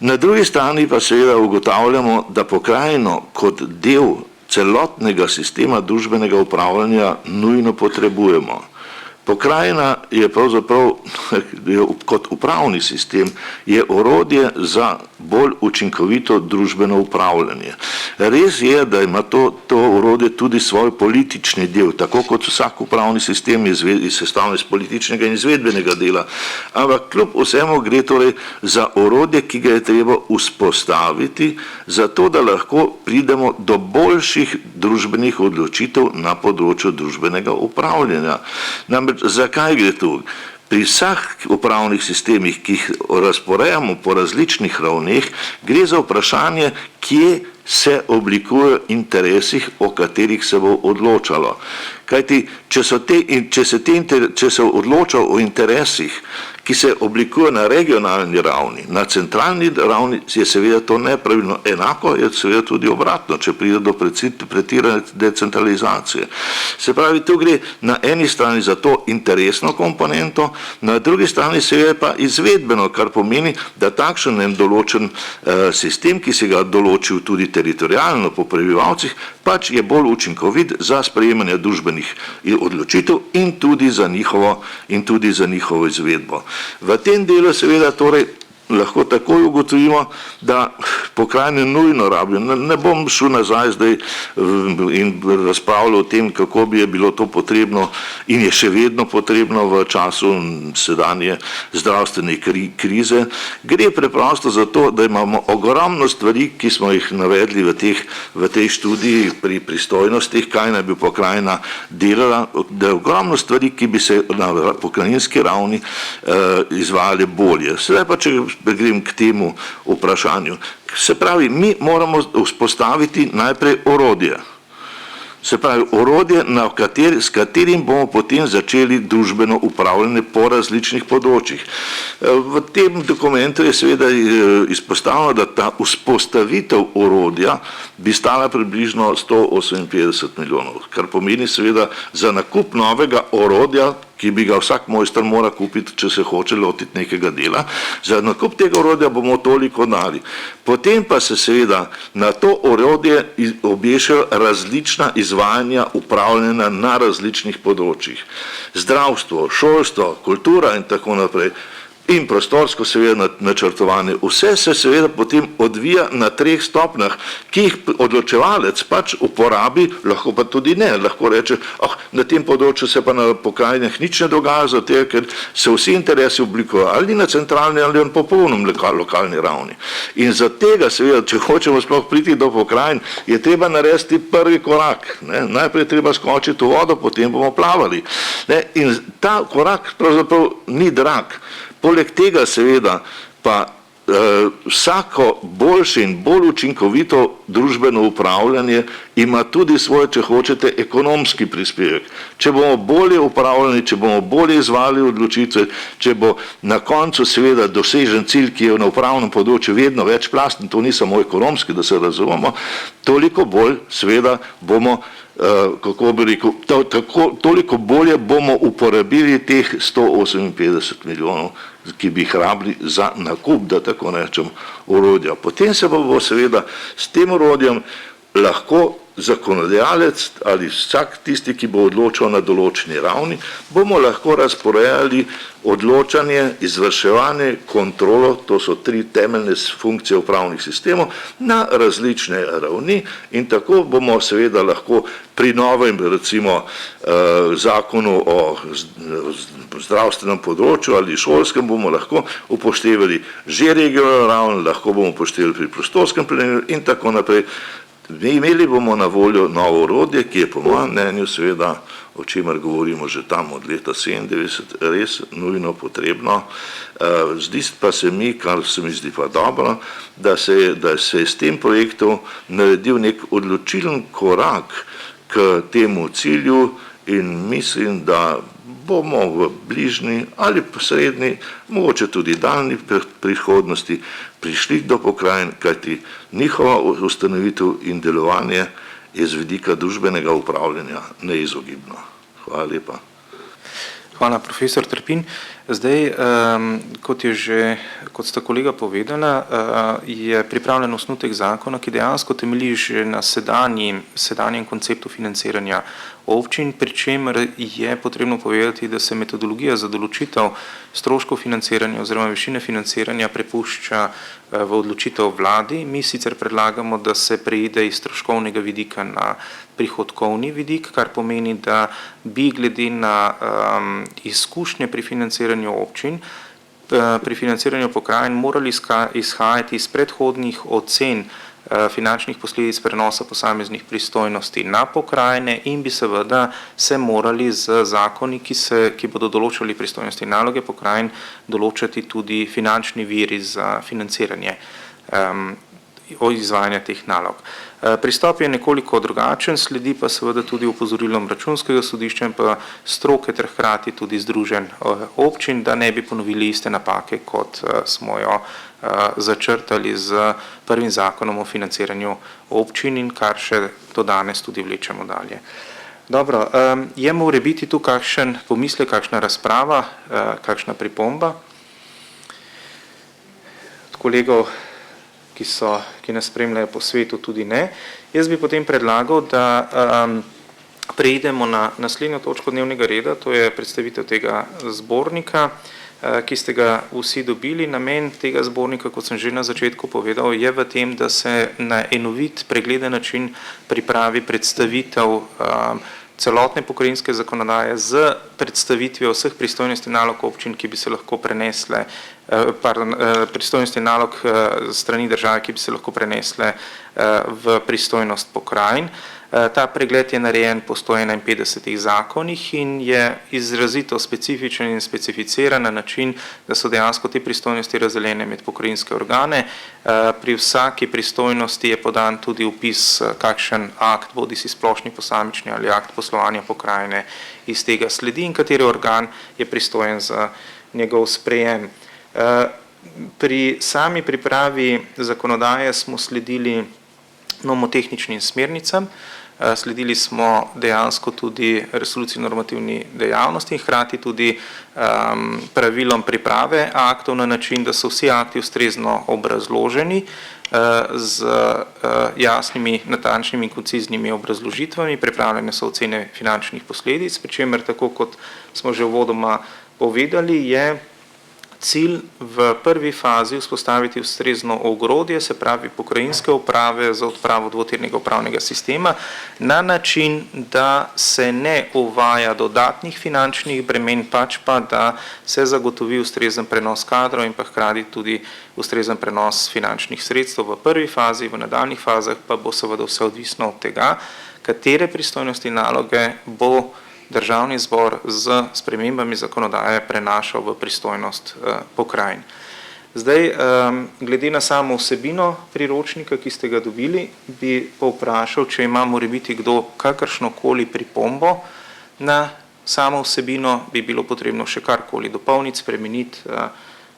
Na drugi strani pa seveda ugotavljamo, da pokrajino kot del celotnega sistema družbenega upravljanja nujno potrebujemo. Pokrajina je pravzaprav kot upravni sistem je orodje za bolj učinkovito družbeno upravljanje. Res je, da ima to orodje tudi svoj politični del, tako kot vsak upravni sistem je sestavljen iz političnega in izvedbenega dela, ampak kljub vsemu gre torej za orodje, ki ga je treba vzpostaviti, zato da lahko pridemo do boljših družbenih odločitev na področju družbenega upravljanja. Namreč zakaj gre tu? Pri vseh upravnih sistemih, ki jih razporejamo po različnih ravneh, gre za vprašanje, kje se oblikujejo interesih, o katerih se bo odločalo. Kajti, če se odloča o interesih, ki se oblikujejo na regionalni ravni, na centralni ravni, je seveda to nepravilno. Enako je seveda tudi obratno, če pride do pretirane decentralizacije. Se pravi, tu gre na eni strani za to interesno komponento, na drugi strani seveda pa izvedbeno, kar pomeni, da takšen določen sistem, ki se ga določil tudi teritorijalno po prebivalcih, pač je bolj učinkovit za sprejemanje družbenih odločitev in tudi za njihovo izvedbo. V tem delu seveda torej lahko takoj ugotovimo, da pokrajine nujno rabijo. Ne bom šel nazaj zdaj in razpravljal o tem, kako bi je bilo to potrebno in je še vedno potrebno v času sedanje zdravstvene krize. Gre preprosto za to, da imamo ogromno stvari, ki smo jih navedli v tej študiji pri pristojnostih, kaj naj bi pokrajina delala, da je ogromno stvari, ki bi se na pokrajinski ravni izvajale bolje. Sedaj pa, če grem k temu vprašanju. Se pravi, mi moramo vzpostaviti najprej orodje. Se pravi, orodje, s katerim bomo potem začeli družbeno upravljanje po različnih področjih. V tem dokumentu je seveda izpostavljeno, da ta vzpostavitev orodja bi stala približno 158 milijonov, kar pomeni seveda za nakup novega orodja, ki bi ga vsak mojster mora kupiti, če se hoče lotiti nekega dela. Za nakup tega orodja bomo toliko dali. Potem pa se seveda na to orodje obešajo različna izvajanja upravljanja na različnih področjih. Zdravstvo, šolstvo, kultura in tako naprej. In prostorsko seveda načrtovanje. Vse se seveda potem odvija na 3 stopnjah, ki jih odločevalec pač uporabi, lahko pa tudi ne. Lahko reče, na tem področju se pa na pokrajinah nič ne dogaja, zato ker se vsi interesi oblikujejo ali na centralni ali na popolnom lokalni ravni. In za tega seveda, če hočemo sploh priti do pokrajin, je treba narediti prvi korak. Najprej treba skočiti v vodo, potem bomo plavali. In ta korak pravzaprav ni drag. Poleg tega seveda pa vsako boljše in bolj učinkovito družbeno upravljanje ima tudi svoj, če hočete, ekonomski prispevek. Če bomo bolje upravljali, če bomo bolje izvali odločitve, če bo na koncu seveda dosežen cilj, ki je na upravnem področju vedno večplasten, to ni samo ekonomski, da se razumemo, toliko bolj seveda bomo kako bi rekel, toliko bolje bomo uporabili teh 158 milijonov, ki bi jih rabili za nakup, da tako rečem, orodja. Potem se bo seveda s tem orodjem lahko zakonodajalec ali vsak tisti, ki bo odločal na določeni ravni, bomo lahko razporejali odločanje, izvrševanje, kontrolo, to so 3 temeljne funkcije upravnih sistemov, na različne ravni in tako bomo seveda lahko pri novem, recimo, zakonu o zdravstvenem področju ali šolskem bomo lahko upoštevali že regionalno raven, lahko bomo upoštevali pri prostorskem planiranju in tako naprej. Imeli bomo na voljo novo orodje, ki je po mojem mnenju seveda, o čemer govorimo že tam od leta 97, res nujno potrebno. Zdi pa se mi, kar se mi zdi pa dobro, da se je s tem projektom naredil nek odločilen korak k temu cilju in mislim, da bomo v bližnji ali srednji, mogoče tudi daljni prihodnosti prišli do pokrajin, kajti njihova ustanovitev in delovanje je z vidika družbenega upravljanja neizogibno. Hvala lepa. Hvala, profesor Trpin. Zdaj, kot sta kolega povedala, je pripravljen osnutek zakona, ki dejansko temelji že na sedanjem konceptu financiranja občin, pri čemer je potrebno povedati, da se metodologija za določitev stroškov financiranja oziroma višine financiranja prepušča v odločitev vladi. Mi sicer predlagamo, da se preide iz stroškovnega vidika na prihodkovni vidik, kar pomeni, da bi glede na izkušnje pri financiranju občin, pri financiranju pokrajin morali izhajati iz predhodnih ocen finančnih posledic prenosa posameznih pristojnosti na pokrajine in bi seveda se morali z zakoni, ki bodo določali pristojnosti in naloge pokrajin, določati tudi finančni viri za financiranje izvajanja teh nalog. Pristop je nekoliko drugačen, sledi pa seveda tudi opozorilom Računskega sodišča in pa stroke ter hkrati tudi združenj občin, da ne bi ponovili iste napake, kot smo jo začrtali z prvim zakonom o financiranju občin in kar še do danes tudi vlečemo dalje. Dobro, je morebiti tu kakšen pomislek, kakšna razprava, kakšna pripomba? Od kolegov, ki nas spremljajo po svetu, tudi ne. Jaz bi potem predlagal, da preidemo na naslednjo točko dnevnega reda, to je predstavitev tega zbornika. ki ste ga vsi dobili. Namen tega zbornika, kot sem že na začetku povedal, je v tem, da se na enovit, pregleden način pripravi predstavitev celotne pokrajinske zakonodaje z predstavitvijo vseh pristojnosti nalog občin, ki bi se lahko prenesle, pristojnosti nalog strani države, ki bi se lahko prenesle v pristojnost pokrajin. Ta pregled je narejen po 151 zakonih in je izrazito specifičen in specificiran na način, da so dejansko te pristojnosti razdeljene med pokrajinske organe. Pri vsaki pristojnosti je podan tudi opis, kakšen akt, bodi si splošni posamični ali akt poslovanja pokrajine iz tega sledi in kateri organ je pristojen za njegov sprejem. Pri sami pripravi zakonodaje smo sledili nomotehničnim smernicam, sledili smo dejansko tudi resoluciji normativni dejavnosti in hkrati tudi pravilom priprave aktov na način, da so vsi akti ustrezno obrazloženi z jasnimi, natančnimi in konciznimi obrazložitvami, pripravljene so ocene finančnih posledic, pri čemer, tako kot smo že uvodoma povedali, je cilj v prvi fazi vzpostaviti ustrezno ogrodje, se pravi pokrajinske uprave za odpravo dvotirnega upravnega sistema, na način, da se ne uvaja dodatnih finančnih bremen, pač pa da se zagotovi ustrezen prenos kadrov in pa hkrati tudi ustrezen prenos finančnih sredstev v prvi fazi, v nadaljnjih fazah pa bo seveda vse odvisno od tega, katere pristojnosti in naloge bo Državni zbor z spremembami zakonodaje prenašal v pristojnost pokrajin. Zdaj, glede na samo vsebino priročnika, ki ste ga dobili, bi povprašal, če ima morebiti kdo kakršnokoli pripombo na samo vsebino, bi bilo potrebno še karkoli dopolniti, spremeniti,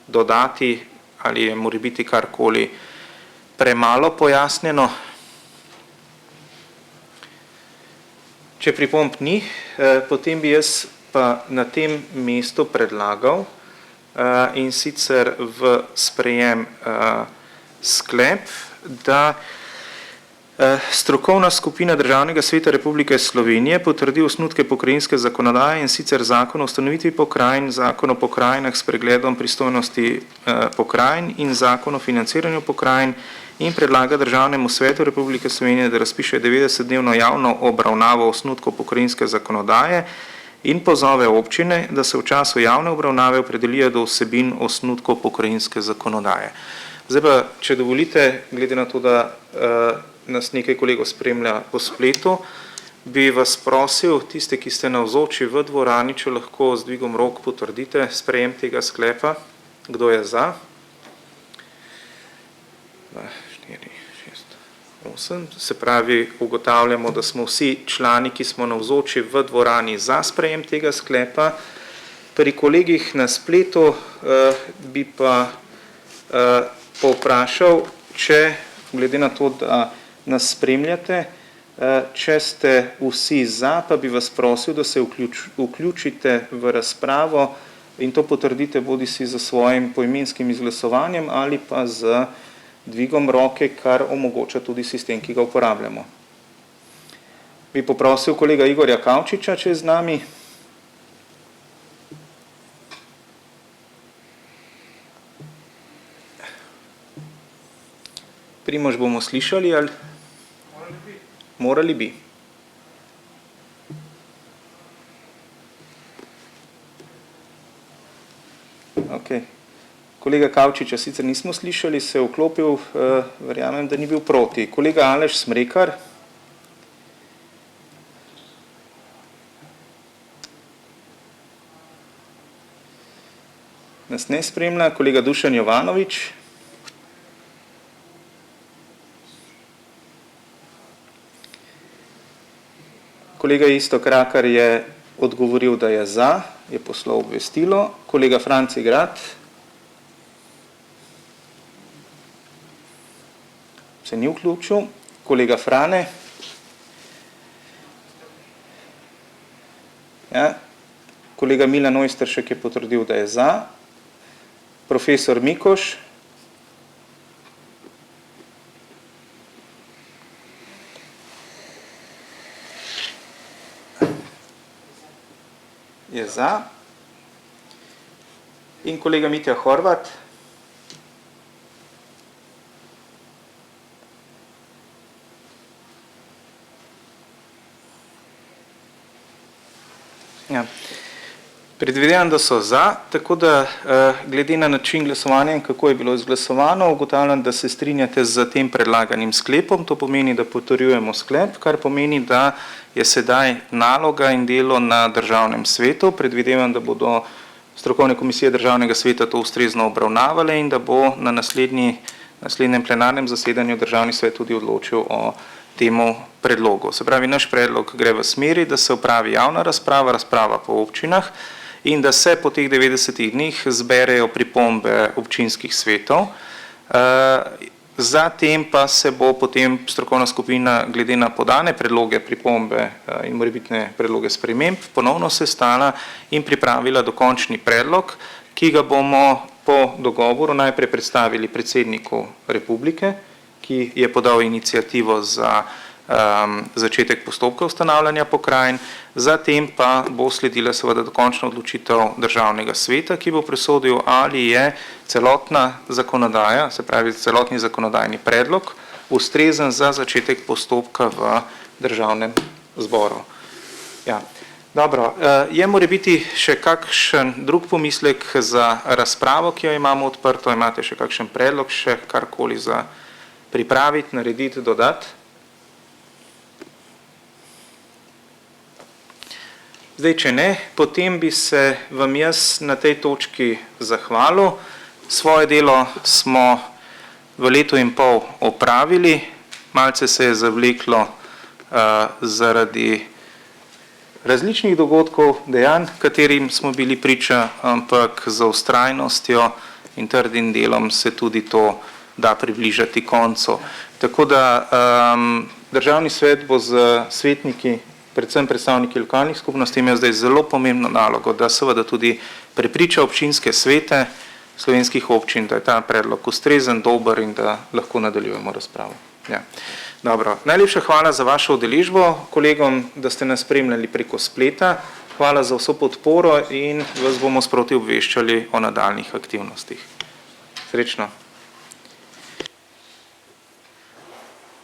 dodati ali je morebiti karkoli premalo pojasnjeno. Če pripomb ni, potem bi jaz pa na tem mestu predlagal in sicer v sprejem sklep, da strokovna skupina Državnega sveta Republike Slovenije potrdi osnutke pokrajinske zakonodaje in sicer Zakon o ustanovitvi pokrajin, Zakon o pokrajinah s pregledom pristojnosti pokrajin in Zakon o financiranju pokrajin in predlaga Državnemu svetu Republike Slovenije, da razpiše 90-dnevno javno obravnavo osnutkov pokrajinske zakonodaje in pozove občine, da se v času javne obravnave opredelijo do vsebin osnutkov pokrajinske zakonodaje. Zdaj pa, če dovolite, glede na to, da nas nekaj kolegov spremlja po spletu, bi vas prosil, tiste, ki ste navzoči v dvorani, če lahko z dvigom rok potrdite sprejem tega sklepa. Kdo je za? 4, 6, 8. Se pravi, ugotavljamo, da smo vsi člani, ki smo navzoči v dvorani za sprejem tega sklepa. Pri kolegih na spletu bi pa povprašal, če, glede na to, da nas spremljate, če ste vsi za, pa bi vas prosil, da se vključite v razpravo in to potrdite bodi si za svojim poimenskim izglasovanjem ali pa z dvigom roke, kar omogoča tudi sistem, ki ga uporabljamo. Bi poprosil kolega Igorja Kavčiča, če je z nami. Primož bomo slišali ali? Morali bi. Okay. Kolega Kavčiča sicer nismo slišali, se je vklopil, verjamem, da ni bil proti. Kolega Aleš Smrekar. Nas ne spremlja. Kolega Dušan Jovanovič. Kolega Iztok Rakar je odgovoril, da je za, je poslal obvestilo. Kolega Franci Grad se ni vključil. Kolega Frane. Ja. Kolega Milan Ojsteršek je potrdil, da je za. Profesor Mikoš. Je za. In kolega Mitja Horvat. Ja. Predvidevam, da so za, tako da glede na način glasovanja in kako je bilo izglasovano, ugotavljam, da se strinjate z tem predlaganim sklepom. To pomeni, da potrjujemo sklep, kar pomeni, da je sedaj naloga in delo na Državnem svetu. Predvidevam, da bodo strokovne komisije Državnega sveta to ustrezno obravnavale in da bo na naslednjem plenarnem zasedanju Državni svet tudi odločil o temu predlogu. Se pravi, naš predlog gre v smeri, da se opravi javna razprava, razprava po občinah in da se po teh 90 dneh zberejo pripombe občinskih svetov. Zatem pa se bo potem strokovna skupina glede na podane predloge, pripombe in morebitne predloge sprememb ponovno sestala in pripravila dokončni predlog, ki ga bomo po dogovoru najprej predstavili predsedniku republike, ki je podal inicijativo za začetek postopka ustanavljanja pokrajin, zatem pa bo sledila seveda dokončna odločitev Državnega sveta, ki bo presodil, ali je celotna zakonodaja, se pravi celotni zakonodajni predlog, ustrezen za začetek postopka v Državnem zboru. Ja. Dobro, je morebiti še kakšen drug pomislek za razpravo, ki jo imamo odprto, imate še kakšen predlog, še karkoli za pripraviti, narediti, dodati? Zdaj, če ne, potem bi se vam jaz na tej točki zahvalil. Svoje delo smo v letu in pol opravili, malce se je zavleklo zaradi različnih dogodkov, dejanj, katerim smo bili priča, ampak za vztrajnostjo in trdim delom se tudi to da približati koncu. Tako da Državni svet bo z svetniki, predvsem predstavniki lokalnih skupnosti, imel zdaj zelo pomembno nalogo, da seveda tudi prepriča občinske svete slovenskih občin, da je ta predlog ustrezen, dober in da lahko nadaljujemo razpravo. Ja. Dobro. Najlepša hvala za vašo udeležbo, kolegom, da ste nas spremljali preko spleta. Hvala za vso podporo in vas bomo sproti obveščali o nadaljnih aktivnostih. Srečno.